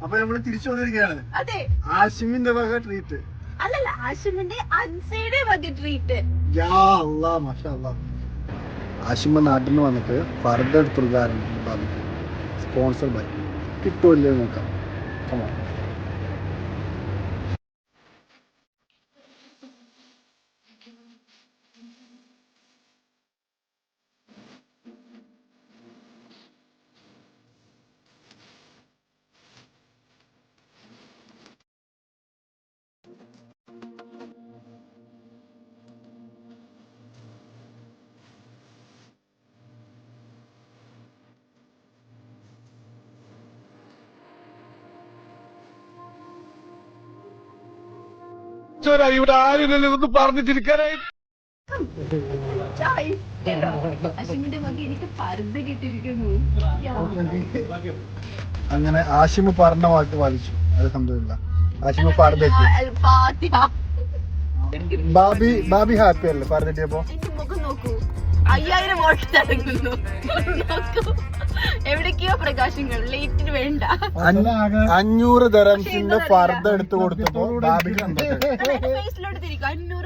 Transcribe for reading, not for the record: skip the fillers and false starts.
അപ്പൊ നമ്മള് തിരിച്ചു വന്നിരിക്കുകയാണ്. അതെ, ആഷിമിന്റെ വക ട്രീറ്റ്. അല്ലല്ല, ആഷിമിന്റെ അൻസയുടെ വക ട്രീറ്റ്. ആഷിമ നാട്ടിൽ നിന്ന് വന്നിട്ട് ഫർദർ എടുത്തുകാരൻ സ്പോൺസർ ബൈ കിട്ടുമല്ലേ നോക്കാം. ഇവിടെ ആരുമില്ലല്ലോ ഇതൊന്ന് പറഞ്ഞിട്ടിരിക്കാനായി. ആഷിമിന്റെ വക എനിക്ക് പർദ്ദ കിട്ടിയിരിക്കുന്നു. അങ്ങനെ ആഷിമ് പറഞ്ഞ വാക്ക് പാലിച്ചു. അൽഹംദുലില്ലാ. ആഷിമ് പർദ്ദെത്തി. ബാബി ഹാപ്പി അല്ലേ പർദ്ദെത്തിയപ്പോ? മുഖം നോക്കൂ, 5000 വോട്ട് തടങ്ങുന്നു. എവിടേക്കോ പ്രകാശങ്ങൾ ലൈറ്റിന് വേണ്ട. 500 ദിർഹംസിന്റെ പർദ്ദ എടുത്തു കൊടുത്തപ്പോ ബാബിക്ക് ഫേസിലോട്ട് തിരിക്കും. 500